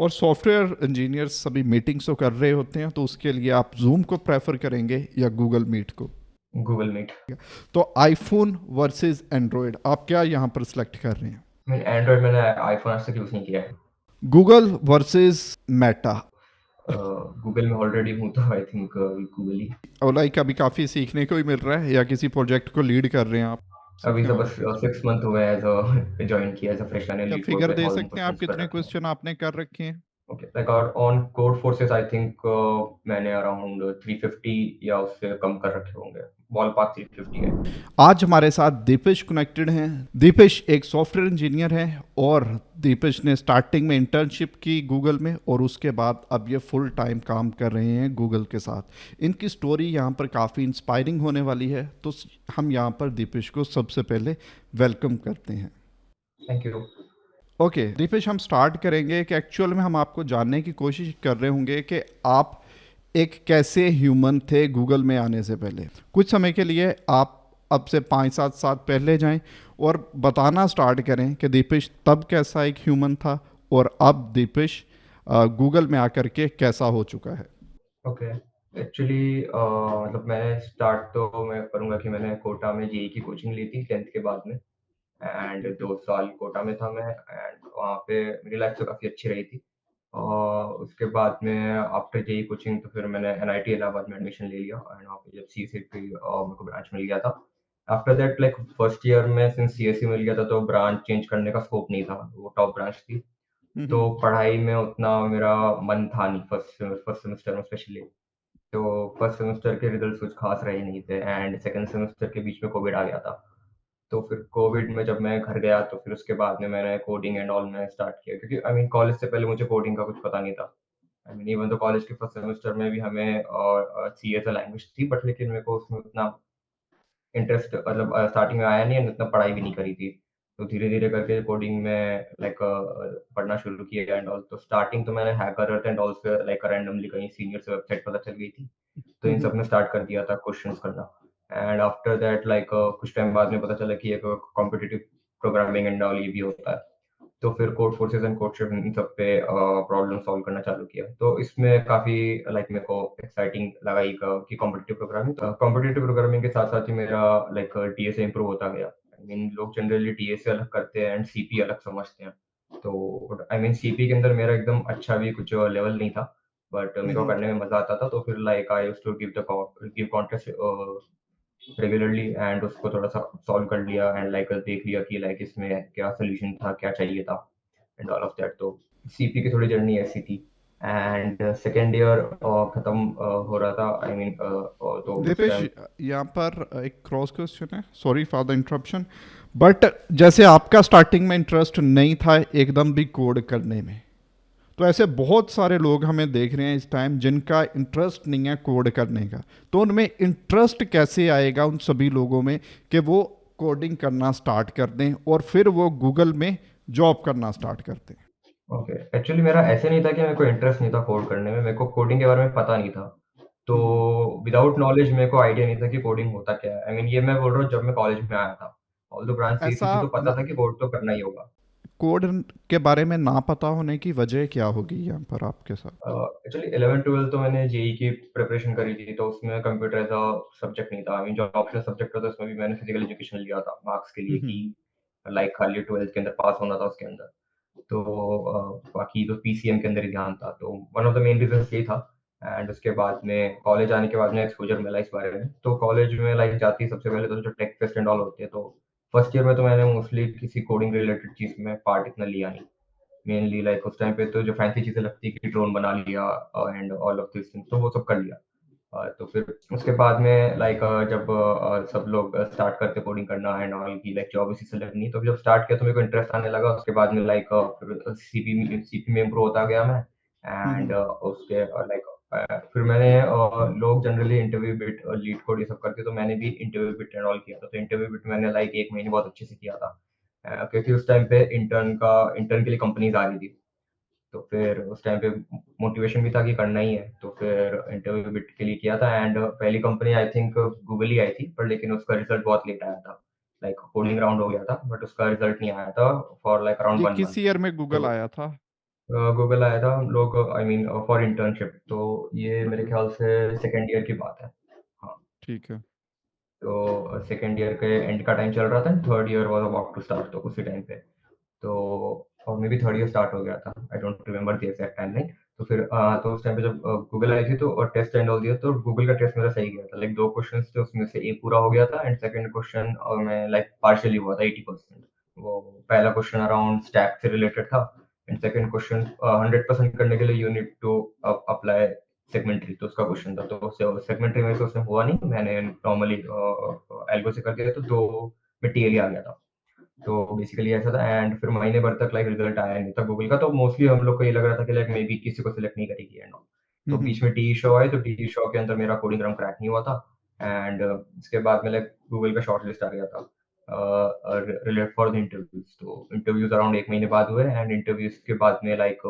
और software engineers सभी meetings तो कर रहे होते हैं, तो उसके लिए आप जूम को प्रेफर करेंगे या गूगल मीट को? Google Meet. तो आईफोन वर्सेस एंड्रॉयड, आप क्या यहाँ पर सिलेक्ट कर रहे हैं? एंड्रॉयड मैंने आईफोन आज तक यूज़ नहीं किया है। Google versus Meta. गूगल में ऑलरेडी हूँ तो आई थिंक गूगल ही। और लाइक अभी काफ़ी सीखने को ही मिल रहा है, या किसी प्रोजेक्ट को लीड कर रहे हैं आप अभी सीखने तो वाले बस प्रोजेक्ट? 6 मंथ हुए एज अ ज्वाइन किया एज अ फ्रेशर ने, क्या लीड कोड फिगर पे दे ऑल सकते हैं आप क्वेश्चंस कर कितने रखे हैं। क्वेश्चन आपने कर रखे हैं? ओके, लाइक और on code forces I think मैंने अराउंड 350 या उससे कम कर रखे होंगे। बॉल पार्क 350 है। आज हमारे साथ दीपेश कनेक्टेड हैं। दीपेश एक सॉफ्टवेयर इंजीनियर हैं, और दीपेश ने स्टार्टिंग में इंटर्नशिप की गूगल में, और उसके बाद अब ये फुल टाइम काम कर रहे हैं गूगल के साथ। इनकी स्टोरी यहाँ पर काफ़ी इंस्पायरिंग होने वाली है, तो हम यहाँ पर दीपेश को सबसे पहले वेलकम करते हैं। Thank you. ओके दीपेश, हम स्टार्ट करेंगे कि एक्चुअल में हम आपको जानने की कोशिश कर रहे होंगे कि आप एक कैसे ह्यूमन थे गूगल में आने से पहले। कुछ समय के लिए आप अब से 5-7 साल पहले जाएं और बताना स्टार्ट करें कि दीपेश तब कैसा एक ह्यूमन था, और अब दीपेश गूगल में आकर के कैसा हो चुका है। ओके, एक्चुअली मतलब मैंने स्टार्ट तो मैं करूँगा कि मैंने कोटा में जेई की कोचिंग ली थी 10th के बाद में। एंड 2 साल कोटा में था मैं, एंड वहाँ पे मेरी लाइफ तो काफ़ी अच्छी रही थी। और उसके बाद में आफ्टर जेई कोचिंग तो फिर मैंने एनआईटी इलाहाबाद में एडमिशन ले लिया, एंड वहाँ पे जब सीएसई मेरे को ब्रांच मिल गया था। After that like first year में सिंस सीएसई मिल गया था तो ब्रांच चेंज करने का स्कोप नहीं था, वो टॉप ब्रांच थी। तो हम्म। पढ़ाई में उतना मेरा मन था नहीं फर्स्ट सेमेस्टर में स्पेशली। तो फर्स्ट सेमेस्टर के रिजल्ट्स कुछ खास रहे नहीं थे, एंड सेकंड सेमेस्टर के बीच में कोविड आ गया था। तो फिर कोविड में जब मैं घर गया तो फिर उसके बाद में मैंने कोडिंग एंड ऑल में स्टार्ट किया, क्योंकि आई मीन कॉलेज से पहले मुझे कोडिंग का कुछ पता नहीं था। आई मीन इवन तो कॉलेज के फर्स्ट सेमेस्टर में भी हमें सी एस लैंग्वेज थी, बट लेकिन मेरे को उसमें उतना इंटरेस्ट मतलब स्टार्टिंग में आया नहीं, एंड उतना पढ़ाई भी नहीं करी थी। तो धीरे-धीरे करके कोडिंग में लाइक पढ़ना शुरू किया एंड ऑल। तो स्टार्टिंग तो मैंने हैकर एंड ऑल से लाइक रैंडमली कहीं सीनियर से वेबसाइट पता चल गई थी। तो इन हम्म। सब में स्टार्ट कर दिया था क्वेश्चंस करना। एंड आफ्टर दैट लाइक कुछ टाइम बाद में पता चला कि एक कॉम्पिटिटिव प्रोग्रामिंग एंड ऑल ये भी होता है। तो फिर कोड फोर्सेस एंड कोडशेफ इन सब पे प्रॉब्लम सॉल्व करना चालू किया। तो इसमें काफ़ी लाइक मेरे को एक्साइटिंग लगा ये कि कॉम्पिटिटिव प्रोग्रामिंग। कॉम्पिटिटिव प्रोग्रामिंग के साथ-साथ ही मेरा लाइक टीएसए इम्प्रूव होता गया। आई मीन लोग जनरली टीएसए अलग करते हैं एंड सीपी अलग समझते हैं। तो आई मीन सीपी के अंदर मेरा एकदम अच्छा भी कुछ लेवल नहीं था, बट मेरे को हम्म। करने में मज़ा आता था। तो फिर like I used to give contest regularly, and उसको थोड़ा-सा सॉल्व कर लिया एंड लाइक देख लिया कि लाइक इसमें क्या सॉल्यूशन था, क्या चाहिए था एंड ऑल ऑफ दैट। तो सीपी की थोड़ी जर्नी ऐसी थी। एंड सेकंड ईयर खत्म हो रहा था, आई मीन तो उस दीपेश, टाइम। यहाँ पर एक क्रॉस क्वेश्चन है, sorry for the interruption, but जैसे आपका स्टार्टिंग में इंटरेस्ट नहीं था एकदम भी कोड करने में, तो ऐसे बहुत सारे लोग हमें देख रहे हैं इस टाइम जिनका इंटरेस्ट नहीं है कोड करने का। तो उनमें इंटरेस्ट कैसे आएगा उन सभी लोगों में कि वो कोडिंग करना स्टार्ट कर दें और फिर वो गूगल में जॉब करना स्टार्ट करते हैं? ओके, एक्चुअली मेरा ऐसे नहीं था कि मेरे को इंटरेस्ट नहीं था कोड करने में, मेरे को कोडिंग के बारे में पता नहीं था। तो हम्म। विदाउट नॉलेज मेरे को आइडिया नहीं था कि कोडिंग होता क्या है। आई मीन ये मैं बोल रहा हूँ जब मैं कॉलेज में आया था। ऑल्दो ब्रांच सेम ऐसा थी तो पता ना, था कि कोड तो करना ही होगा। कोड के बारे में ना पता होने की वजह क्या होगी यहाँ पर आपके साथ? एक्चुअली 11-12 तो मैंने जेईई की प्रिपरेशन करी थी, तो उसमें कंप्यूटर एज़ अ सब्जेक्ट नहीं था। आई मीन जो ऑप्शनल सब्जेक्ट होता है उसमें भी मैंने फिजिकल एजुकेशन लिया था मार्क्स के लिए कि हम्म। लाइक खाली 12th के अंदर पास होना था उसके अंदर। तो बाकी तो पीसीएम के अंदर ही ध्यान था। तो one of the main reasons यही था। एंड उसके बाद में कॉलेज आने के बाद में एक्सपोज़र मिला इस बारे में। तो कॉलेज में लाइक जाते ही सबसे पहले तो जो टेक फेस्ट एंड ऑल होते हैं, तो फर्स्ट ईयर में तो मैंने मोस्टली किसी कोडिंग रिलेटेड चीज़ में पार्ट इतना लिया नहीं। मेनली लाइक उस टाइम पे तो जो फैंसी चीज़ें लगती है कि ड्रोन बना लिया and all of this thing, तो वो सब कर लिया। तो फिर उसके बाद में लाइक जब सब लोग स्टार्ट करते कोडिंग करना एंड ऑल की लाइक जॉब इसी से लगनी, तो जब स्टार्ट किया तो मेरे को इंटरेस्ट आने लगा। उसके बाद में लाइक फिर सीपी में इम्प्रूव होता गया मैं। एंड हम्म। उसके लाइक फिर मैंने लोग generally interview bit leet code ये सब करते, तो मैंने भी इंटरव्यू बिट एंड ऑल किया था। तो इंटरव्यू बिट मैंने लाइक 1 महीने बहुत अच्छे से किया था, क्योंकि उस टाइम पे इंटर्न के लिए कंपनीज आ रही थी। तो फिर उस टाइम पे मोटिवेशन भी था कि करना ही है, तो फिर इंटरव्यू बिट के लिए किया था। एंड पहली कंपनी आई थिंक गूगल ही आई थी, पर लेकिन उसका रिजल्ट बहुत लेट आया था। लाइक कोडिंग राउंड हो गया था बट उसका रिजल्ट नहीं आया था फॉर लाइक अराउंड ये 1 मंथ। किस ईयर में गूगल तो आया था? गूगल आया था हम लोग आई मीन फॉर इंटर्नशिप, तो ये मेरे ओके। ख्याल से सेकंड ईयर की बात है। हाँ, ठीक है। तो सेकंड ईयर के एंड का टाइम चल रहा था, third year was about to start, तो उसी टाइम पे। तो और maybe third year start हो गया था, I don't remember the exact timeline. तो फिर तो उस टाइम पे जब गूगल आई थी तो टेस्ट एंड ऑल दिया, तो गूगल का टेस्ट मेरा सही गया था, लाइक 2 क्वेश्चंस थे उसमें से एक पूरा हो गया था, एंड सेकंड क्वेश्चन मैं लाइक पार्शियली हुआ था 80%। वो पहला क्वेश्चन अराउंड स्टैक से रिलेटेड था, एंड सेकंड क्वेश्चन 100% करने के लिए यू नीड टू अप्लाई सेगमेंटरी, तो उसका क्वेश्चन था। तो सेगमेंटरी में से उसमें हुआ नहीं, मैंने नॉर्मली एल्गो से कर दिया, तो 2 में टीएल आ गया था। तो बेसिकली ऐसा था, एंड फिर महीने भर तक लाइक रिजल्ट आया नहीं था गूगल का, तो मोस्टली हम लोग को ये लग रहा था कि लाइक मे बी किसी को सिलेक्ट नहीं करेगी एंड ऑल। तो हम्म। बीच में टी शो आए, तो टी शो के अंदर मेरा कोडिंग राउंड क्रैक नहीं हुआ था, एंड इसके बाद में लाइक गूगल का शॉर्ट लिस्ट आ गया था रिलेट फॉर द इंटरव्यूज। तो इंटरव्यूज अराउंड 1 महीने बाद हुए, एंड इंटरव्यूज के बाद में like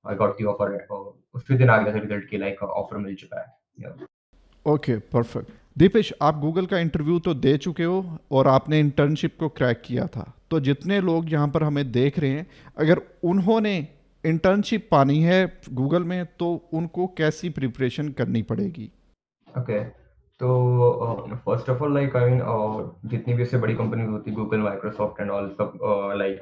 I got the offer, उसी दिन आ गया था रिजल्ट की लाइक ऑफर मिल चुका है। Yeah. Okay, perfect. दीपेश, आप गूगल का इंटरव्यू तो दे चुके हो और आपने इंटर्नशिप को क्रैक किया था, तो जितने लोग यहाँ पर हमें देख रहे हैं, अगर उन्होंने इंटर्नशिप पानी है गूगल में, तो उनको कैसी प्रिपरेशन करनी पड़ेगी? ओके, तो first of all like I mean जितनी भी ऐसे बड़ी कंपनीज होती है, गूगल, माइक्रोसॉफ्ट एंड ऑल सब, लाइक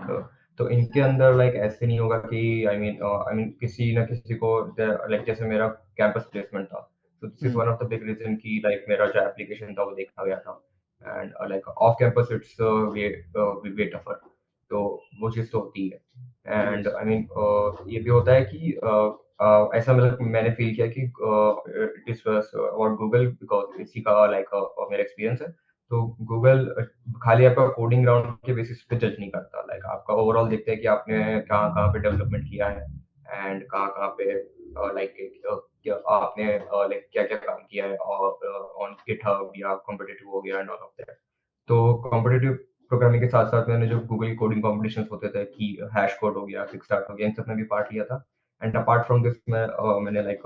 तो इनके अंदर लाइक ऐसे नहीं होगा कि आई मीन किसी ना किसी को, लाइक जैसे मेरा कैंपस प्लेसमेंट था, तो this is hmm. One of the big reason कि लाइक मेरा जो एप्लीकेशन था वो देखा गया था, and like off campus it's way tougher, तो वो चीज़ तो होती है। And yes. आई मीन ये भी होता है कि ऐसा मतलब मैंने फील किया कि it is about Google, because इसी का लाइक मेरा एक्सपीरियंस है। तो गूगल खाली आपका कोडिंग राउंड के बेसिस पे जज नहीं करता, लाइक आपका ओवरऑल देखते हैं कि आपने कहाँ कहाँ पे डेवलपमेंट किया है, एंड कहाँ कहाँ पे लाइक आपने लाइक क्या क्या काम किया है ऑन गिटहब या कॉम्पिटिटिव हो गया एंड ऑल ऑफ दैट। तो कॉम्पिटिटिव प्रोग्रामिंग के साथ-साथ मैंने जो गूगल कोडिंग कॉम्पिटिशन्स होते थे कि हैश कोड हो गया, किकस्टार्ट हो गया, इन सब में भी पार्ट लिया था। एंड अपार्ट फ्रॉम दिस मैंने लाइक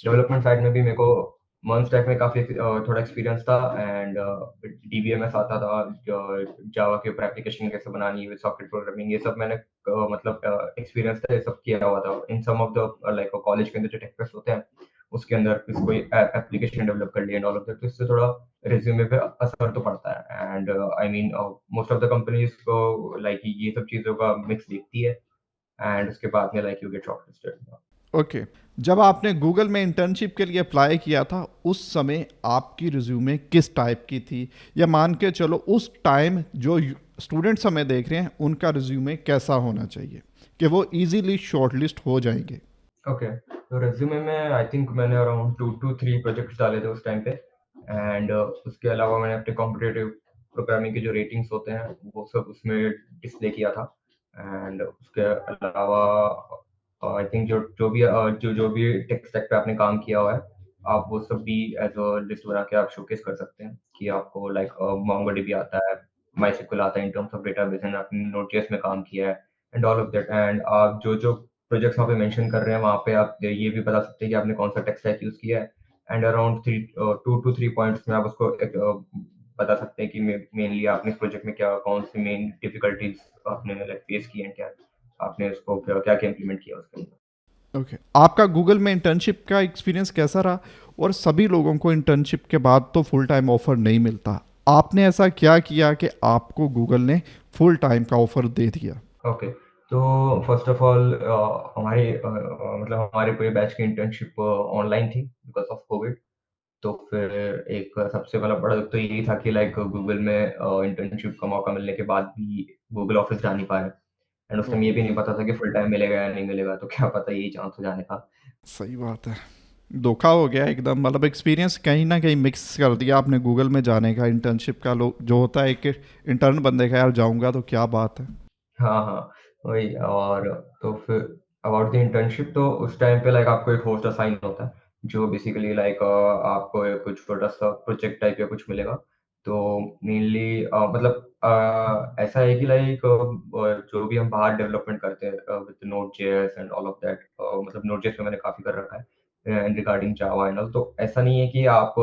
डेवलपमेंट साइड में भी मेरे को मर्न स्टैक में काफ़ी थोड़ा एक्सपीरियंस था, एंड डीबीएमएस आता था, जावा के ऊपर एप्लीकेशन कैसे बनानी है विद सॉकेट प्रोग्रामिंग, ये सब मैंने मतलब एक्सपीरियंस था, ये सब किया हुआ था। इन सम ऑफ द लाइक कॉलेज के अंदर जो टेक फेस्ट होते हैं, उसके अंदर कोई एप्लीकेशन डेवलप कर लिया एंड ऑल ऑफ दैट, तो इससे थोड़ा रिज्यूमे पे असर तो पड़ता है, and I mean most of the companies को लाइक ये सब चीज़ों का मिक्स दिखती है, एंड उसके बाद में like you get shortlisted. Okay. जब आपने गूगल में इंटर्नशिप के लिए अप्लाई किया था, उस समय आपकी रिज्यूमे किस टाइप की थी? या मान के चलो उस टाइम जो स्टूडेंट्स हमें देख रहे हैं, उनका रिज्यूमे कैसा होना चाहिए कि वो इजीली शॉर्टलिस्ट हो जाएंगे? ओके, तो रेज्यूमे में आई थिंक मैंने अराउंड 2 to 3 प्रोजेक्ट्स डाले थे उस टाइम पे, एंड उसके अलावा मैंने अपने कॉम्पिटिटिव प्रोग्रामिंग के जो रेटिंग्स होते हैं वो सब उसमें डिस्प्ले किया था, एंड उसके अलावा आई थिंक जो भी टेक स्टैक पे आपने काम किया हुआ है, आप वो सब भी एज अ लिस्ट बना के आप शोकेस कर सकते हैं कि आपको लाइक मोंगोडीबी आता है, माइस्क्ल आता है in terms of database, and आपने नोड.जेएस में काम किया है and all of that, and आप जो जो प्रोजेक्ट्स वहाँ पे मेंशन कर रहे हैं, वहाँ पे आप ये भी बता सकते हैं कि आपने कौन सा टेक स्टैक यूज़ किया है, एंड अराउंड 2 to 3 पॉइंट्स में आप उसको एक बता सकते हैं कि मेनली आपने इस प्रोजेक्ट में क्या कौन सी मेन डिफिकल्टीज आपने लाइक फेस की एंड क्या आपने उसको क्या क्या क्या इम्प्लीमेंट किया उसके अंदर। ओके। आपका गूगल में इंटर्नशिप का एक्सपीरियंस कैसा रहा? और सभी लोगों को इंटर्नशिप के बाद तो फुल टाइम ऑफर नहीं मिलता, आपने ऐसा क्या किया कि आपको गूगल ने फुल टाइम का ऑफर दे दिया? ओके, तो फर्स्ट ऑफ ऑल मतलब हमारे पूरे बैच की इंटर्नशिप ऑनलाइन थी बिकॉज ऑफ कोविड। तो फिर एक सबसे पहला बड़ा दुख तो यही था कि लाइक गूगल में इंटर्नशिप का मौका मिलने के बाद भी गूगल ऑफिस जा नहीं पाए, एंड उस टाइम ये ओके। भी नहीं पता था कि फुल टाइम मिलेगा या नहीं मिलेगा, तो क्या पता यही चांस हो जाने का। सही बात है। धोखा हो गया एकदम, मतलब एक्सपीरियंस कहीं ना कहीं मिक्स कर दिया आपने गूगल में जाने का, इंटर्नशिप का लोग जो होता है एक इंटर्न बंदे का, यार जाऊंगा तो क्या बात है। हाँ, हाँ, वही। और तो फिर अबाउट द इंटर्नशिप, तो उस टाइम पे लाइक आपको एक होस्ट असाइन होता है, जो बेसिकली लाइक आपको एक कुछ छोटा-सा प्रोजेक्ट टाइप या कुछ मिलेगा। तो मेनली मतलब ऐसा है कि लाइक जो भी हम बाहर डेवलपमेंट करते हैं with Node JS and all of that, मतलब नोड.जेएस में मैंने काफ़ी कर रखा है and regarding Java and all, तो ऐसा नहीं है कि आप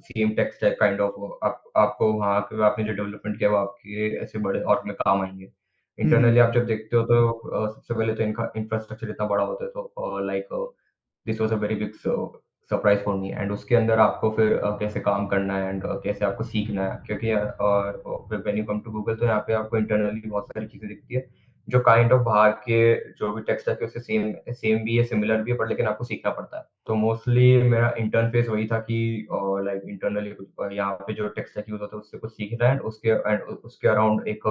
same tech stack kind of आप आपको वहाँ पे आपने जो डेवलपमेंट किया वो आपके ऐसे बड़े ऑर्ग में काम आएँगे। हम्म। इंटरनली आप जब देखते हो तो सबसे पहले तो इनका इंफ्रास्ट्रक्चर इतना बड़ा होता है, तो like this was a very big surprise for me. And उसके अंदर आपको फिर कैसे काम करना है एंड कैसे आपको सीखना है, क्योंकि when you come to Google तो यहाँ पे आपको इंटरनली बहुत सारी चीज़ें दिखती है, जो काइंड ऑफ बाहर के जो भी टेक स्टैक है उससे सेम सेम भी है, सिमिलर भी है, पर लेकिन आपको सीखना पड़ता है। तो मोस्टली मेरा इंटर्न फेज़ वही था कि लाइक इंटरनली कुछ यहाँ पे जो टेक स्टैक यूज़ होता है उससे कुछ सीखना है, एंड उसके अराउंड एक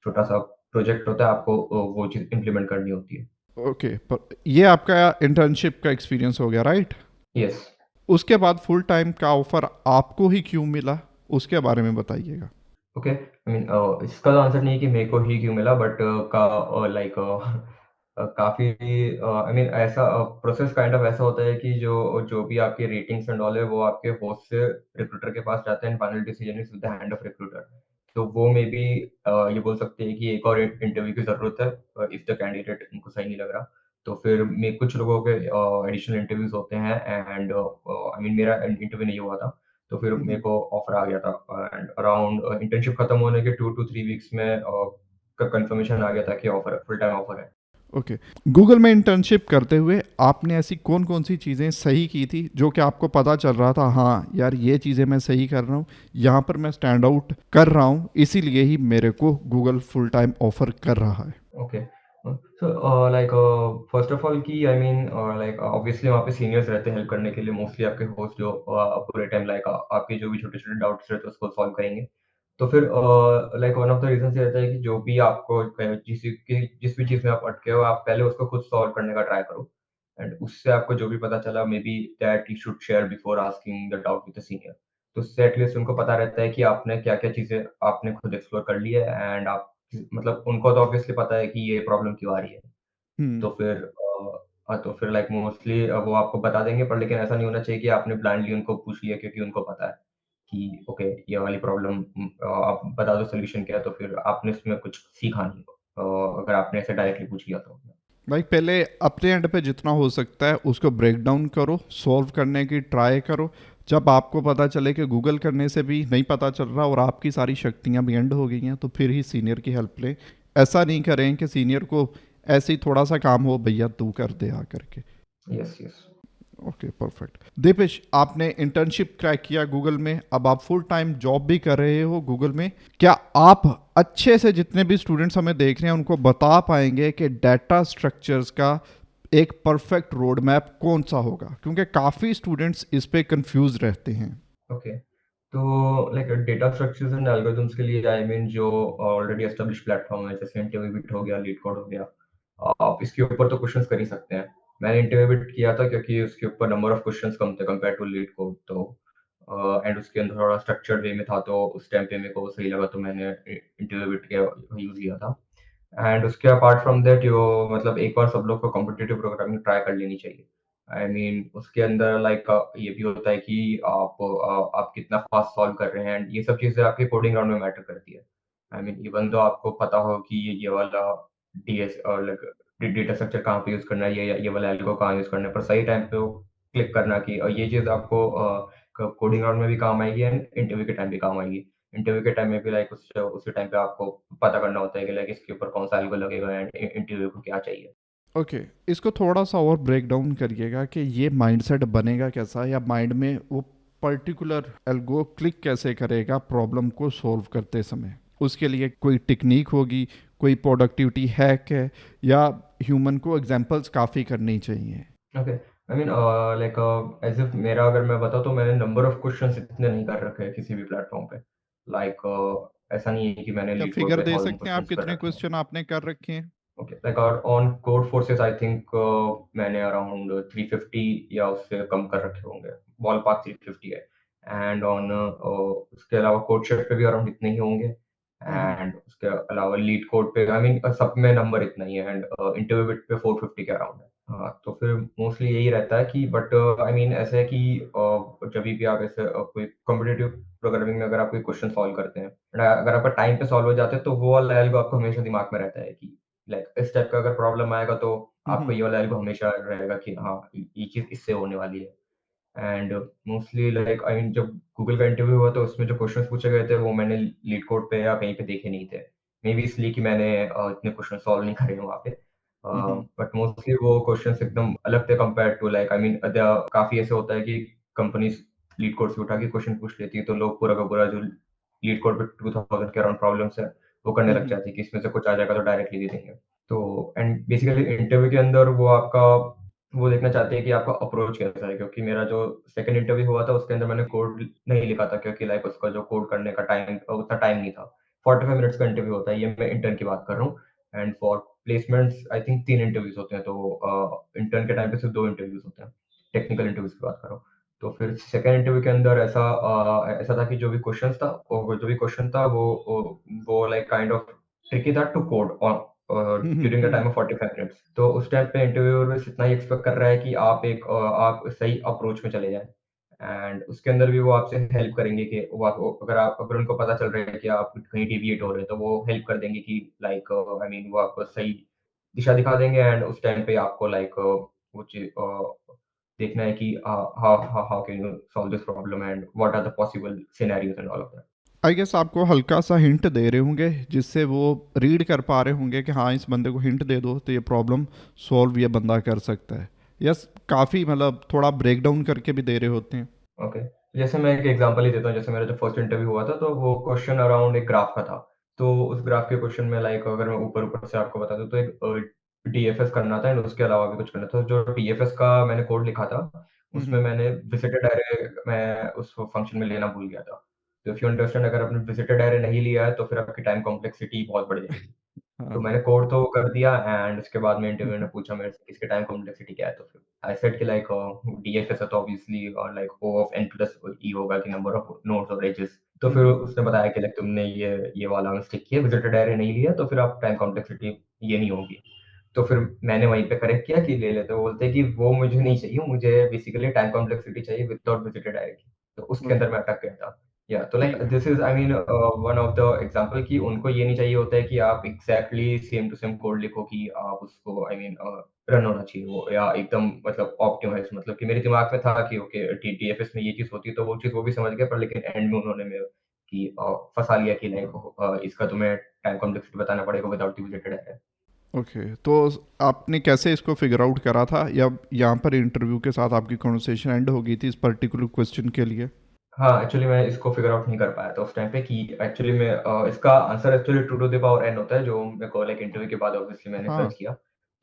छोटा-सा प्रोजेक्ट होता है, आपको वो चीज़ इम्प्लीमेंट करनी होती है। ओके, पर ये आपका इंटर्नशिप का एक्सपीरियंस हो गया, राइट? यस। उसके बाद फुल टाइम का ऑफर आपको ही क्यों मिला, उसके बारे में बताइएगा। ओके, आई मीन इसका तो आंसर नहीं है कि मेरे को ही क्यों मिला, बट का लाइक काफ़ी आई मीन ऐसा प्रोसेस काइंड ऑफ ऐसा होता है कि जो जो भी आपके रेटिंग्स एंड ऑल है वो आपके होस्ट से रिक्रूटर के पास जाते हैं, final decision is with the hand of recruiter. तो वो मे बी ये बोल सकते हैं कि एक और इंटरव्यू की ज़रूरत है इफ़ द कैंडिडेट उनको सही नहीं लग रहा। तो फिर मे कुछ लोगों के एडिशनल इंटरव्यूज़ होते हैं, एंड आई मीन मेरा इंटरव्यू नहीं हुआ था। तो फिर मेरे हम्म। को ऑफर आ गया था, एंड अराउंड इंटर्नशिप खत्म होने के 2 टू 3 वीक्स में कंफर्मेशन आ गया था कि ऑफर फुल टाइम ऑफर है। ओके, गूगल में इंटर्नशिप करते हुए आपने ऐसी कौन कौन सी चीज़ें सही की थी जो कि आपको पता चल रहा था, हाँ यार ये चीज़ें मैं सही कर रहा हूँ, यहाँ पर मैं स्टैंड आउट कर रहा हूँ, इसीलिए ही मेरे को गूगल फुल टाइम ऑफर कर रहा है? Okay, so like first of all कि आई मीन लाइक ऑब्वियसली वहाँ पे सीनियर्स रहते हैं हेल्प करने के लिए, मोस्टली आपके होस्ट जो पूरे टाइम लाइक आपके जो भी छोटे छोटे डाउट्स रहते हैं उसको सॉल्व करेंगे। तो फिर like one of the reason ये रहता है कि जो भी आपको जिस भी चीज़ में आप अटके हो, आप पहले उसको खुद सॉल्व करने का ट्राई करो, एंड उससे आपको जो भी पता चला may be that you should share before asking the doubt with the senior. तो उससे एटलीस्ट उनको पता रहता है कि आपने क्या क्या चीज़ें आपने खुद एक्सप्लोर कर ली है, एंड आप मतलब उनको तो ऑब्वियसली पता है कि ये प्रॉब्लम क्यों आ रही है। हम्म। तो फिर तो फिर लाइक मोस्टली वो आपको बता देंगे, पर लेकिन ऐसा नहीं होना चाहिए कि आपने ब्लाइंडली उनको पूछ लिया क्योंकि उनको पता है कि ओके ये वाली प्रॉब्लम आप बता दो सॉल्यूशन क्या है, तो फिर आपने इसमें कुछ सीखा नहीं अगर आपने ऐसे डायरेक्टली पूछ लिया तो। भाई पहले अपने एंड पे जितना हो सकता है उसको ब्रेक डाउन करो, सॉल्व करने की ट्राई करो। जब आपको पता चले कि गूगल करने से भी नहीं पता चल रहा और आपकी सारी शक्तियां भी एंड हो गई हैं, तो फिर ही सीनियर की हेल्प लें। ऐसा नहीं करें कि सीनियर को ऐसे ही थोड़ा सा काम हो, भैया तू कर दे आ करके। Yes, yes. Okay, perfect. Deepesh, आपने इंटर्नशिप क्रैक किया गूगल में, अब आप फुल टाइम जॉब भी कर रहे हो गूगल में। क्या आप अच्छे से जितने भी स्टूडेंट्स हमें देख रहे हैं उनको बता पाएंगे कि डाटा स्ट्रक्चर्स का एक परफेक्ट रोड मैप कौन सा होगा, क्योंकि काफ़ी स्टूडेंट्स इस पे कंफ्यूज रहते हैं? ओके, तो like data structures and algorithms के लिए आई मीन जो ऑलरेडी एस्टेब्लिश प्लेटफॉर्म है जैसे इंटरव्यू हो गया, लीड कोड हो गया, आप इसके ऊपर तो क्वेश्चंस कर ही सकते हैं। मैंने इंटरव्यू किया था क्योंकि उसके ऊपर नंबर ऑफ क्वेश्चंस कम थे कंपेयर टू लीड कोड, तो एंड उसके अंदर थोड़ा स्ट्रक्चर्ड वे में था, तो उस टाइम पे मेरे को सही लगा, तो मैंने इंटरव्यू का यूज़ लिया था। एंड उसके अपार्ट फ्रॉम दैट यो मतलब एक बार सब लोग को कॉम्पिटिटिव प्रोग्रामिंग ट्राई कर लेनी चाहिए। आई मीन उसके अंदर लाइक ये भी होता है कि आप कितना फास्ट सॉल्व कर रहे हैं, एंड ये सब चीज़ें आपके कोडिंग राउंड में मैटर करती है। आई मीन इवन दो आपको पता हो कि ये वाला डीएस और लाइक डेटा स्ट्रक्चर कहाँ पे यूज़ करना है, ये वाला एल्गो कहाँ यूज़ करना है, पर सही टाइम पे वो क्लिक करना कि ये चीज़ आपको कोडिंग राउंड में भी काम आएगी एंड इंटरव्यू के टाइम भी काम आएगी। इंटरव्यू के टाइम में भी लाइक उसी टाइम पे आपको पता करना होता है कि लाइक इसके ऊपर कौन सा एल्गो लगेगा एंड इंटरव्यू को क्या चाहिए। ओके, इसको थोड़ा सा और ब्रेक डाउन करिएगा कि ये माइंडसेट बनेगा कैसा, या माइंड में वो पर्टिकुलर एल्गो क्लिक कैसे करेगा प्रॉब्लम को सॉल्व करते समय। उसके लिए कोई टेक्निक होगी, कोई प्रोडक्टिविटी हैक है, या ह्यूमन को एग्जांपल्स काफ़ी करनी चाहिए? Okay, I mean like as if मेरा अगर मैं बताऊँ तो मैंने नंबर ऑफ क्वेश्चंस इतने नहीं कर रखे हैं किसी भी प्लेटफॉर्म पे। लाइक ऐसा नहीं है कि मैंने क्या लीड कोड फिगर पे दे थाउजेंड सकते हैं आप क्वेश्चंस कर कितने रखे हैं। क्वेश्चन आपने कर रखे हैं? Okay, like on code forces I think मैंने अराउंड 350 या उससे कम कर रखे होंगे, बॉल पार्क 350 है। एंड ऑन उसके अलावा कोड शेफ पे भी अराउंड इतने ही होंगे, हम्म। एंड उसके अलावा लीड कोड पे आई मीन सब में नंबर इतना ही है, एंड इंटरव्यू बिट पे 450 के अराउंड है। हाँ, तो फिर मोस्टली यही रहता है कि बट आई मीन ऐसा है कि जब भी आप ऐसे कोई कॉम्पिटिटिव प्रोग्रामिंग में अगर आप कोई क्वेश्चन सॉल्व करते हैं, and अगर आपका टाइम पे सॉल्व हो जाते हैं तो वो वाला एल्गो आपको हमेशा दिमाग में रहता है कि लाइक इस टाइप का अगर प्रॉब्लम आएगा तो आपको हम्म। ये वाला एल्गो हमेशा रहेगा कि हाँ ये चीज़ इससे होने वाली है। And mostly like I mean जब गूगल का इंटरव्यू हुआ तो उसमें जो क्वेश्चंस पूछे गए थे वो मैंने लीड कोड पे या कहीं पे देखे नहीं थे। मे बी इसलिए कि मैंने इतने क्वेश्चन सॉल्व नहीं करे हैं वहाँ पे। हम्म। बट मोस्टली वो क्वेश्चंस एकदम अलग थे compare to like I mean काफ़ी ऐसे होता है कि कंपनीज लीड कोड से उठा के क्वेश्चन पूछ लेती है, तो लोग पूरा का पूरा जो लीड कोड पे 2000 के अराउंड प्रॉब्लम्स है वो करने लग हम्म। जाती है कि इसमें से कुछ आ जाएगा तो डायरेक्टली दे देंगे। तो एंड बेसिकली इंटरव्यू के अंदर वो आपका वो देखना चाहते हैं कि आपका अप्रोच कैसा है, क्योंकि मेरा जो सेकंड इंटरव्यू हुआ था उसके अंदर मैंने कोड नहीं लिखा था, क्योंकि लाइक उसका जो कोड करने का टाइम उतना टाइम नहीं था। 45 मिनट्स का इंटरव्यू होता है, ये मैं इंटर्न की बात कर रहा हूँ। And for placements I think 3 interviews होते हैं, तो इंटर्न के टाइम पे सिर्फ 2 इंटरव्यूज़ होते हैं। टेक्निकल इंटरव्यूज़ की बात कर रहा हूँ। तो फिर सेकंड इंटरव्यू के अंदर ऐसा था कि जो भी क्वेश्चंस था वो जो भी क्वेश्चन था वो लाइक काइंड ऑफ ट्रिकी था to code on during the hmm. Time of 45 minutes. तो उस टाइम पे इंटरव्यूअर बस इतना ही एक्सपेक्ट कर रहा है कि आप सही अप्रोच में चले जाएँ। एंड उसके अंदर भी वो आपसे हेल्प करेंगे कि वो आपको अगर उनको पता चल रहा है कि आप कहीं डेविएट हो रहे हैं, तो वो हेल्प कर देंगे कि लाइक आई मीन वो आपको सही दिशा दिखा देंगे। एंड उस टाइम पे आपको लाइक वो चीज़ देखना है कि how can you solve this problem and what are the possible scenarios and all of that. I guess आपको हल्का सा हिंट दे रहे होंगे जिससे वो रीड कर पा रहे होंगे कि हाँ इस बंदे को हिंट दे दो तो ये प्रॉब्लम सॉल्व ये बंदा कर सकता है। यस, काफ़ी मतलब थोड़ा ब्रेक डाउन करके भी दे रहे होते हैं। ओके। जैसे मैं एक एग्ज़ाम्पल ही देता हूँ, जैसे मेरा जो फर्स्ट इंटरव्यू हुआ था, तो वो क्वेश्चन अराउंड एक ग्राफ का था। तो उस ग्राफ के क्वेश्चन में लाइक अगर मैं ऊपर-ऊपर से आपको बता दूँ, तो एक डीएफएस करना था एंड उसके अलावा भी कुछ करना था। जो डीएफएस का मैंने कोड लिखा था, उसमें हम्म। मैंने विजिटेड अरे मैं उस फंक्शन में लेना भूल गया था। तो इफ यू अंडरस्टैंड, अगर आपने विजिटेड अरे नहीं लिया है, तो फिर आपकी टाइम कॉम्प्लेक्सिटी बहुत बढ़ जाएगी। तो हाँ। मैंने कोड तो कर दिया एंड उसके बाद में इंटरव्यू ने हम्म। पूछा मेरे से इसके टाइम कॉम्प्लेक्सिटी क्या है, तो फिर आई सेड कि लाइक डीएफएस है तो obviously like O of N plus E होगा कि नंबर ऑफ नोड्स और एजेस। तो फिर हम्म। उसने बताया कि लाइक तुमने ये वाला मिस्टेक किया, विजिटेड एरे नहीं लिया, तो फिर आप टाइम कॉम्प्लेक्सिटी ये नहीं होगी। तो फिर मैंने वहीं पे करेक्ट किया कि ले लेते, वो बोलते हैं कि वो मुझे नहीं चाहिए, मुझे बेसिकली टाइम कॉम्प्लेक्सिटी चाहिए विदाउट विजिटेड एरे की। तो उसके अंदर ओके। मैं अटक गया था। या तो like okay. This is I mean one of the example कि उनको ये नहीं चाहिए होता है कि आप exactly same to same code लिखो, कि आप उसको आई मीन रन होना चाहिए वो, या एकदम मतलब ऑप्टिमाइज, मतलब कि मेरे दिमाग में था कि ओके टीटीएफएस में ये चीज होती है, तो वो चीज वो भी समझ गए, पर लेकिन एंड में उन्होंने मेरे कि फंसा लिया कि लाइक इसका तुम्हें टाइम कॉम्प्लेक्सिटी बताना पड़ेगा विदाउट रिलेटेड है। ओके, तो आपने कैसे इसको फिगर आउट करा था या यहाँ पर इंटरव्यू के साथ आपकी कॉन्वर्सेशन एंड हो गई थी इस पर्टिकुलर क्वेश्चन के लिए? हाँ, एक्चुअली मैं इसको फिगर आउट नहीं कर पाया था उस टाइम पे कि एक्चुअली मैं इसका answer actually 2 to the power n होता है, जो मेरे को लाइक इंटरव्यू के बाद ऑब्वियसली मैंने हाँ। सर्च किया।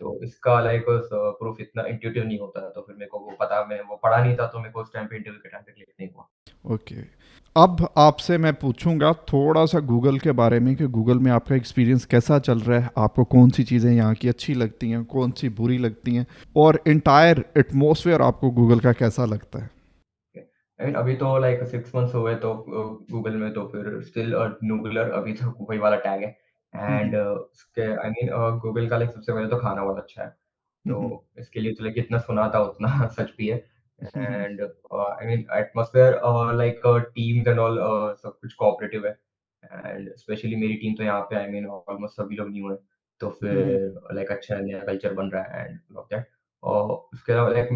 तो इसका लाइक प्रूफ इतना इंट्यूटिव नहीं होता है, तो फिर मेरे को वो पता, मैं वो पढ़ा नहीं था, तो मेरे को उस टाइम पे इंटरव्यू के टाइम पे क्लिक नहीं हुआ। ओके, अब आपसे मैं पूछूंगा थोड़ा सा गूगल के बारे में कि गूगल में आपका एक्सपीरियंस कैसा चल रहा है, आपको कौन सी चीज़ें यहाँ की अच्छी लगती हैं, कौन सी बुरी लगती हैं, और इंटायर एटमॉस्फेयर आपको गूगल का कैसा लगता है? आई मीन अभी तो लाइक 6 मंथ्स हुए, तो गूगल में तो फिर स्टिल न्यूगुलर अभी तक वही वाला टैग है। एंड हम्म। उसके आई मीन गूगल का लाइक सबसे पहले तो खाना बहुत अच्छा है। तो हम्म। इसके लिए तो लाइक इतना सुना था उतना सच भी है। Hmm. And I mean atmosphere like teams and all सब कुछ कोऑपरेटिव है। एंड स्पेशली मेरी टीम तो यहाँ पे आई मीन ऑलमोस्ट सभी लोग न्यू है, तो हम्म। फिर लाइक अच्छा नया कल्चर बन रहा है एंड ऑल ऑफ दैट। और उसके अलावा लाइक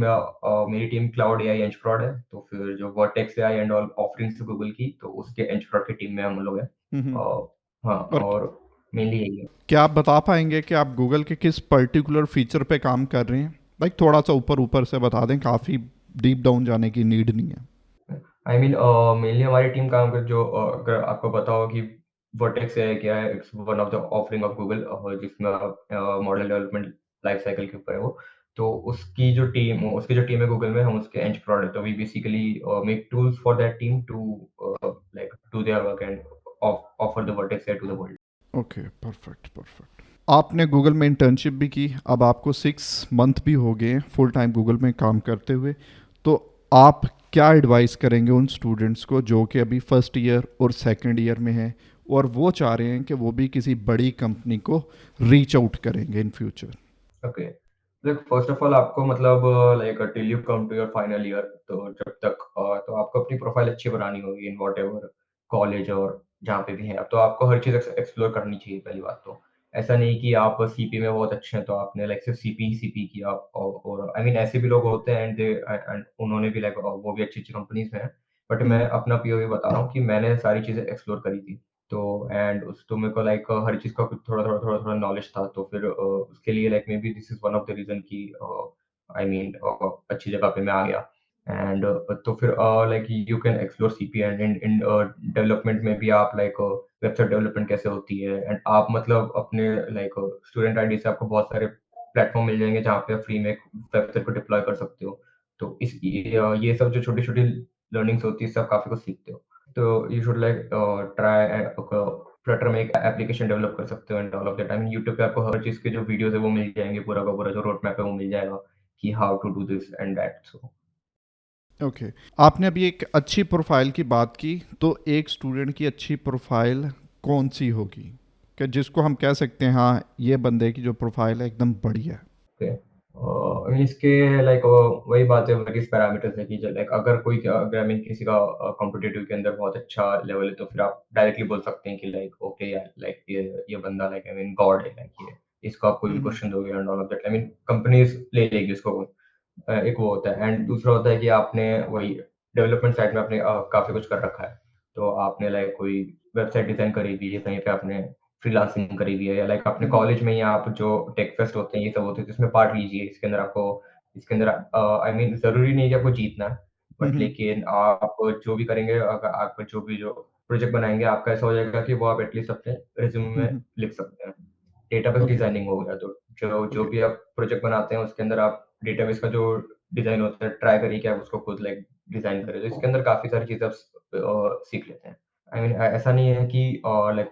मेरी टीम क्लाउड एआई एंजप्रॉड है, तो फिर जो vertex AI and all offerings है गूगल की, तो उसके एंजप्रॉड की टीम में हम लोग हैं। हम्म। और हाँ, और और मेनली यही है। क्या आप बता पाएंगे कि आप गूगल के किस पर्टिकुलर फीचर पे काम कर रहे हैं? लाइक थोड़ा सा ऊपर ऊपर से बता दें, काफ़ी डीप डाउन जाने की नीड नहीं है। आई मीन मेनली हमारी टीम काम कर जो अगर आपको पता हो कि वर्टेक्स एआई क्या है, it's one of the offering of Google, जिसमें मॉडल डेवलपमेंट लाइफ साइकिल के ऊपर है वो। तो उसकी जो टीम है गूगल में, हम उसके एंड प्रोडक्ट, तो we basically make tools for that team to like do their work and offer the Vertex AI to the world. Okay, perfect perfect. आपने गूगल में इंटर्नशिप भी की, अब आपको 6 मंथ भी हो गए फुल टाइम गूगल में काम करते हुए। तो आप क्या एडवाइस करेंगे उन स्टूडेंट्स को जो कि अभी फर्स्ट ईयर और सेकंड ईयर में हैं और वो चाह रहे हैं कि वो भी किसी बड़ी कंपनी को रीच आउट करेंगे in future? Okay. Like first of all आपको मतलब like till you come to your final year, तो जब तक तो आपको अपनी प्रोफाइल अच्छी बनानी होगी इन व्हाटएवर कॉलेज और जहाँ पे भी हैं। अब तो आपको हर चीज़ एक्सप्लोर करनी चाहिए पहली बात तो। ऐसा नहीं कि आप सीपी में बहुत अच्छे हैं तो आपने लाइक सिर्फ सीपी ही सीपी किया, और आई मीन ऐसे भी लोग होते हैं एंड उन्होंने भी लाइक वो भी अच्छी-अच्छी कंपनीज़ में हैं। बट मैं हम्म। अपना पीओवी बता रहा हूँ कि मैंने सारी चीज़ें एक्सप्लोर करी थी। तो एंड उस तो मेरे को लाइक हर चीज़ का कुछ थोड़ा-थोड़ा नॉलेज था, तो फिर उसके लिए like may be this is one of the reason कि आई मीन अच्छी जगह पे मैं आ गया। एंड तो फिर like you can explore CP and in in development में भी आप लाइक वेबसाइट डेवलपमेंट कैसे होती है, एंड आप मतलब अपने लाइक स्टूडेंट आईडी से आपको बहुत सारे प्लेटफ़ॉर्म मिल जाएँगे जहाँ पे आप फ्री में एक वेबसाइट को डिप्लॉय कर सकते हो। तो ये सब जो छोटी-छोटी लर्निंग्स होती है, इससे आप काफ़ी कुछ सीखते हो। तो you should like try Flutter में एक एप्लीकेशन डेवलप कर सकते हो and all of that. I mean YouTube पे आपको हर चीज़ के जो वीडियोज़ है वो मिल जाएँगे, पूरा का पूरा जो रोड मैप है वो मिल जाएगा कि how to do this and that. So okay. आपने अभी एक अच्छी प्रोफाइल की बात की, तो एक स्टूडेंट की अच्छी प्रोफाइल कौन सी होगी कि जिसको हम कह सकते हैं हाँ ये बंदे की जो प्रोफाइल है एकदम बढ़िया है? ओके। इसके लाइक वही बात है, वेरियस पैरामीटर्स है कि लाइक अगर कोई अगर आई मीन किसी का कॉम्पिटिटिव के अंदर बहुत अच्छा लेवल है, तो फिर आप डायरेक्टली बोल सकते हैं कि लाइक ओके यार, लाइक ये बंदा लाइक आई मीन गॉड है, लाइक ये इसको आप कोई भी हम्म। क्वेश्चन दोगे and all of that, I mean companies ले लेगी उसको। एक वो होता है एंड दूसरा होता है कि आपने वही डेवलपमेंट साइड में आपने काफ़ी कुछ कर रखा है। तो आपने लाइक कोई वेबसाइट डिज़ाइन करी हुई है, कहीं पे आपने फ्रीलांसिंग करी हुई है, या लाइक अपने हम्म। कॉलेज में ही आप जो टेक फेस्ट होते हैं, ये सब होते हैं, तो इसमें पार्ट लीजिए। इसके अंदर आई मीन ज़रूरी नहीं है कि आपको जीतना है, बट हम्म। लेकिन आप जो भी करेंगे, अगर आप जो प्रोजेक्ट बनाएँगे, आपका ऐसा हो जाएगा कि वो आप एटलीस्ट अपने रिज़्यूमे में हम्म। लिख सकते हैं। Database okay. डिज़ाइनिंग हो गया, तो जो जो ओके। भी आप प्रोजेक्ट बनाते हैं, उसके अंदर आप डेटाबेस का जो डिज़ाइन होता है, ट्राई करिए कि आप उसको खुद लाइक डिज़ाइन करें। तो इसके अंदर काफ़ी सारी चीज़ें आप सीख लेते हैं। आई मीन ऐसा नहीं है कि लाइक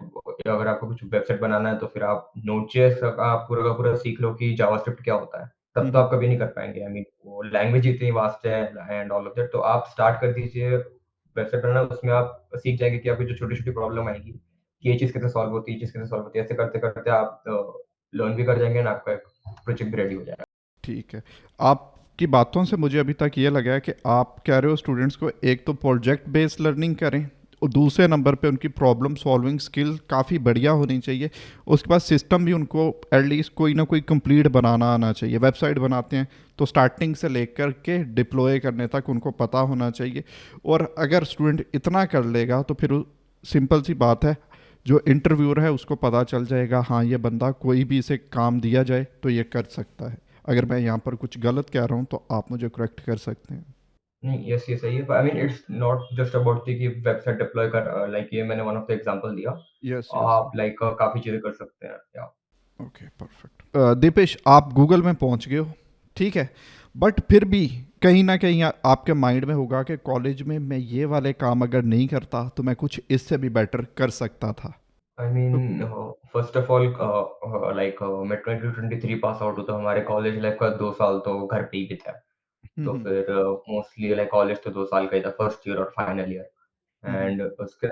अगर आपको कुछ वेबसाइट बनाना है, तो फिर आप नोड.जेएस का पूरा सीख लो कि जावास्क्रिप्ट क्या होता है। तब तो हम्म। आप कभी नहीं कर पाएँगे। आई मीन वो लैंग्वेज इतनी वास्ट है एंड ऑल ऑफ दैट। तो आप स्टार्ट कर दीजिए वेबसाइट बनाना, उसमें आप सीख जाएँगे कि आपकी जो छोटी-छोटी प्रॉब्लम आएगी, कि ये चीज़ कैसे सॉल्व होती है, ये चीज़ कैसे सॉल्व होती है। ऐसे करते-करते आप लर्न भी कर जाएँगे एंड आपका एक प्रोजेक्ट भी रेडी हो जाएगा। ठीक है। आपकी बातों से मुझे अभी तक ये लगा है कि आप कह रहे हो स्टूडेंट्स को एक तो प्रोजेक्ट बेस्ड लर्निंग करें और दूसरे नंबर पे उनकी प्रॉब्लम सॉल्विंग स्किल काफ़ी बढ़िया होनी चाहिए। उसके बाद सिस्टम भी उनको एटलीस्ट कोई ना कोई कंप्लीट बनाना आना चाहिए। वेबसाइट बनाते हैं तो स्टार्टिंग से लेकर के डिप्लॉय करने तक उनको पता होना चाहिए। और अगर स्टूडेंट इतना कर लेगा तो फिर सिंपल सी बात है, जो इंटरव्यूअर है उसको पता चल जाएगा हाँ ये बंदा कोई भी इसे काम दिया जाए तो ये कर सकता है। अगर मैं यहाँ पर कुछ गलत कह रहा हूँ तो आप मुझे करेक्ट कर सकते हैं। नहीं, यस, ये सही है। I mean it's not just about कि वेबसाइट डिप्लॉय कर लाइक ये मैंने वन ऑफ द एग्जांपल दिया। Yes yes. आप लाइक काफ़ी चीज़ें कर सकते हैं। या ओके परफेक्ट। दीपेश, आप गूगल में पहुँच गए हो, ठीक है, बट फिर भी कहीं ना कहीं आपके माइंड में होगा कि कॉलेज में मैं ये वाले काम अगर नहीं करता तो मैं कुछ इससे भी बेटर कर सकता था। आई तो mean first of all like मैं 2023 पास आउट हूँ, तो हमारे कॉलेज लाइफ का 2 साल तो घर पे ही बीता है। तो हम्म। फिर मोस्टली लाइक कॉलेज तो 2 साल का ही था, फर्स्ट ईयर और फाइनल ईयर। हम्म। एंड उसके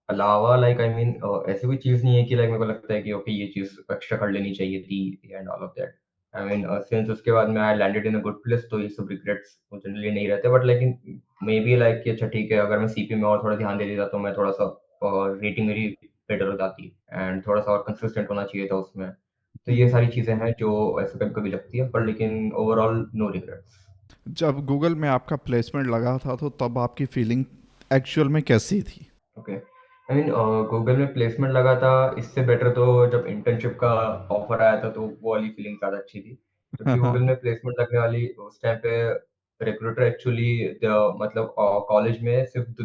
अलावा लाइक आई मीन ऐसी कोई चीज़ नहीं है कि लाइक मेरे को लगता है कि ओके ये चीज़ एक्स्ट्रा कर लेनी चाहिए थी and all of that. I mean since उसके बाद में I landed in a good place, तो ये सब रिग्रेट्स जनरली नहीं रहते, बट लेकिन मे बी लाइक कि अच्छा ठीक है, अगर मैं सीपी में और थोड़ा ध्यान दे देता तो मैं थोड़ा सा रेटिंग मेरी बेटर हो जाती एंड थोड़ा सा और कंसिस्टेंट होना चाहिए था उसमें। तो ये हम्म। सारी चीज़ें हैं जो ऐसे कभी कभी लगती है, पर लेकिन ओवरऑल नो रिग्रेट्स। जब गूगल में आपका प्लेसमेंट लगा था तो तब आपकी फीलिंग एक्चुअल में कैसी थी? ओके। आई मीन गूगल में प्लेसमेंट लगा था, इससे बेटर तो जब इंटर्नशिप का ऑफर आया था, तो वो वाली फीलिंग ज़्यादा अच्छी थी। क्योंकि गूगल में प्लेसमेंट लगने वाली उस टाइम पे रिक्रूटर एक्चुअली मतलब कॉलेज में सिर्फ़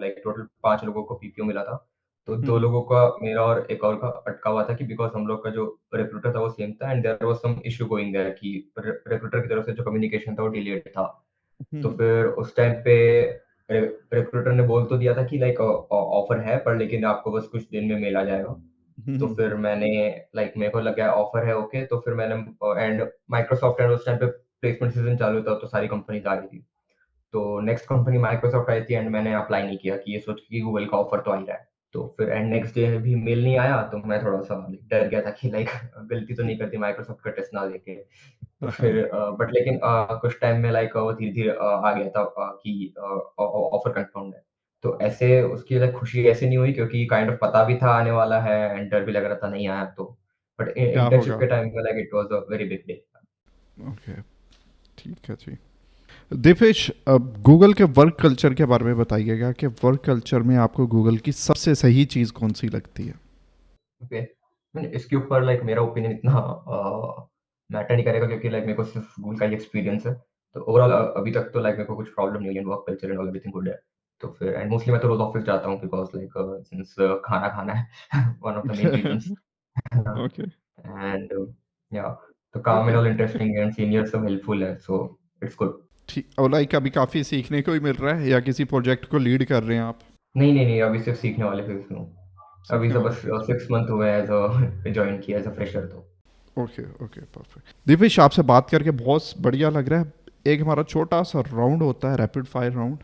लाइक टोटल 5 लोगों को पीपीओ मिला था। तो 2 हम्म। लोगों का, मेरा और एक और का अटका हुआ था, कि बिकॉज़ हम लोग का जो रिक्रूटर था वो सेम था and there was some issue going there कि रिक्रूटर की तरफ से जो कम्युनिकेशन था वो डिलेड था। तो हम्म। फिर उस टाइम पे रिक्रूटर ने बोल तो दिया था कि लाइक ऑफर है, पर लेकिन आपको बस कुछ दिन में मेल आ जाएगा। तो हम्म। फिर मैंने लाइक मेरे को लगा ऑफर है ओके, तो फिर मैंने एंड माइक्रोसॉफ्ट एंड उस टाइम पे प्लेसमेंट सीजन चालू था, तो सारी कंपनीज आ रही थी। तो नेक्स्ट कंपनी माइक्रोसॉफ्ट आई थी एंड मैंने अप्लाई नहीं किया कि ये सोच के कि गूगल का ऑफर तो आ ही रहा है। तो फिर एंड नेक्स्ट डे भी मेल नहीं आया, तो मैं थोड़ा-सा डर गया था कि लाइक गलती तो नहीं कर दी माइक्रोसॉफ्ट का टेस्ट ना देके। तो हाँ। फिर बट लेकिन कुछ टाइम में लाइक वो धीरे-धीरे आ गया था कि ऑफर कन्फर्म्ड है। तो ऐसे उसकी लाइक खुशी ऐसे नहीं हुई, क्योंकि काइंड ऑफ पता भी था आने वाला है एंड डर भी लग रहा था नहीं आया तो। बट क्या इंटर्नशिप होगा? के टाइम पे like it was a very big day. Okay. ठीक है जी। दीपेश, अब गूगल के वर्क कल्चर के बारे में बताइएगा कि वर्क कल्चर में आपको गूगल की सबसे सही चीज़ कौन सी लगती है? ओके, इसके ऊपर लाइक मेरा ओपिनियन इतना मैटर नहीं करेगा क्योंकि लाइक मेरे को सिर्फ स्कूल का ही एक्सपीरियंस है। तो ओवरऑल अभी तक तो लाइक मेरे को कुछ प्रॉब्लम नहीं है, work culture and all everything good है। तो फिर एंड मोस्टली मैं तो रोज ऑफिस जाता हूँ बिकॉज लाइक सिंस खाना खाना है one of the main reasons. Okay, and या तो काम okay, and all interesting and seniors सब हेल्पफुल है, सो इट्स गुड। ठीक। और लाइक अभी काफ़ी सीखने को ही मिल रहा है या किसी प्रोजेक्ट को लीड कर रहे हैं आप? नहीं नहीं नहीं, अभी सिर्फ सीखने वाले फेज में हूँ। अभी सीखने तो वाले बस फेज। 6 मंथ हुए एज अ ज्वाइन किया एज अ फ्रेशर तो। Okay, okay, perfect. दीपेश, आपसे बात करके बहुत बढ़िया लग रहा है। एक हमारा छोटा सा राउंड होता है, रैपिड फायर राउंड।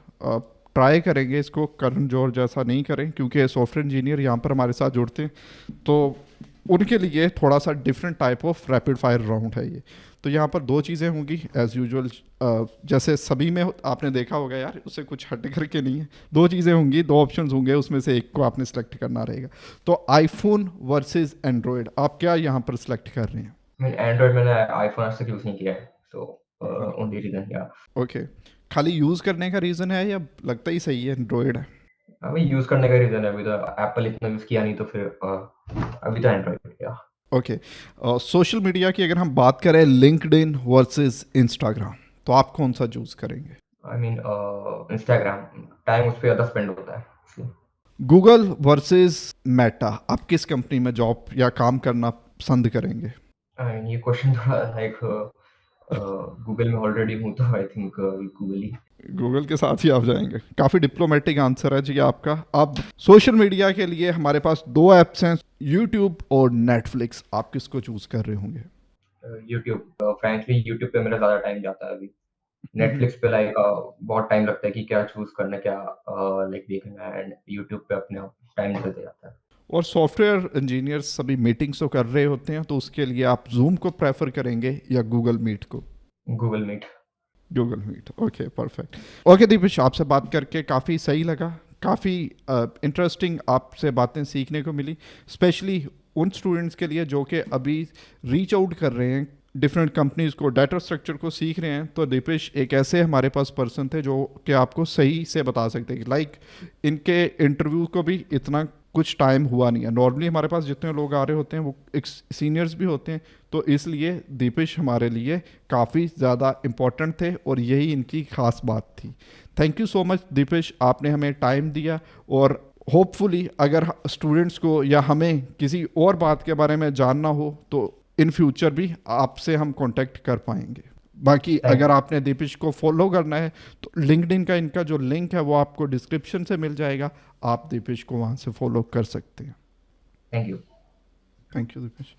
ट्राई करेंगे इसको करण जौहर जैसा नहीं करें, क्योंकि सॉफ्टवेयर इंजीनियर यहाँ पर हमारे साथ जुड़ते हैं, तो उनके लिए थोड़ा सा different type of rapid fire round है ये। तो यहाँ पर दो चीज़ें होंगी एज यूजुअल, जैसे सभी में आपने देखा होगा यार, उससे कुछ हट करके नहीं है। दो चीज़ें होंगी, दो ऑप्शंस होंगे, उसमें से एक को आपने सेलेक्ट करना रहेगा। तो आईफोन वर्सेस एंड्रॉयड, आप क्या यहाँ पर सेलेक्ट कर रहे हैं? एंड्रॉइड मैंने आईफोन आज तक यूज़ नहीं किया है, सो हाँ, ओनली रीज़न या ओके। खाली यूज़ करने का रीज़न है या लगता ही सही है एंड्रॉयड है? अभी यूज़ करने का रीज़न है। अभी तो एप्पल इतना यूज़ किया नहीं, तो फिर अभी तो एंड्रॉइड या ओके। सोशल मीडिया की अगर हम बात करें, लिंक्डइन वर्सेस इंस्टाग्राम, तो आप कौन सा चूज़ करेंगे? आई मीन इंस्टाग्राम, टाइम उस पे ज़्यादा स्पेंड होता है इसलिए। गूगल वर्सेस मेटा, आप किस कंपनी में जॉब या काम करना पसंद करेंगे? आई मीन ये क्वेश्चन थोड़ा लाइक गूगल में ऑलरेडी हूँ, तो I think Google he. Google के साथ ही आप जाएंगे। काफ़ी डिप्लोमेटिक आंसर है जी आपका। अब सोशल मीडिया के लिए हमारे पास दो ऐप्स हैं, यूट्यूब और नेटफ्लिक्स, आप किसको चूज़ कर रहे होंगे? यूट्यूब, फ्रैंकली यूट्यूब पे मेरा ज़्यादा टाइम जाता है अभी। नेटफ्लिक्स पे लाइक बहुत टाइम लगता है कि क्या चूज़ करना है, क्या लाइक देखना है, एंड यूट्यूब पे अपने आप टाइम निकलते जाता है। और सॉफ्टवेयर इंजीनियर्स सभी मीटिंग्स तो कर रहे होते हैं, तो उसके लिए आप जूम को प्रेफर करेंगे या गूगल मीट को? Google meet. Google meet, okay, perfect. Okay Deepesh, आपसे बात करके काफ़ी सही लगा। काफ़ी इंटरेस्टिंग आपसे बातें सीखने को मिली, स्पेशली उन स्टूडेंट्स के लिए जो कि अभी रीच आउट कर रहे हैं डिफरेंट कंपनीज को, डाटा स्ट्रक्चर को सीख रहे हैं। तो दीपेश एक ऐसे हमारे पास पर्सन थे जो कि आपको सही से बता सकते हैं कि लाइक इनके इंटरव्यू को भी इतना कुछ टाइम हुआ नहीं है। नॉर्मली हमारे पास जितने लोग आ रहे होते हैं वो एक सीनियर्स भी होते हैं, तो इसलिए दीपेश हमारे लिए काफ़ी ज़्यादा इम्पोर्टेंट थे और यही इनकी खास बात थी। Thank you so much Deepesh, आपने हमें टाइम दिया। और होपफुली अगर स्टूडेंट्स को या हमें किसी और बात के बारे में जानना हो तो इन फ्यूचर भी आपसे हम कांटेक्ट कर पाएंगे। बाकी थैंक अगर आपने दीपेश को फॉलो करना है तो लिंक्डइन का इनका जो लिंक है वो आपको डिस्क्रिप्शन से मिल जाएगा, आप दीपेश को वहाँ से फॉलो कर सकते हैं। Thank you. Thank you Dipesh.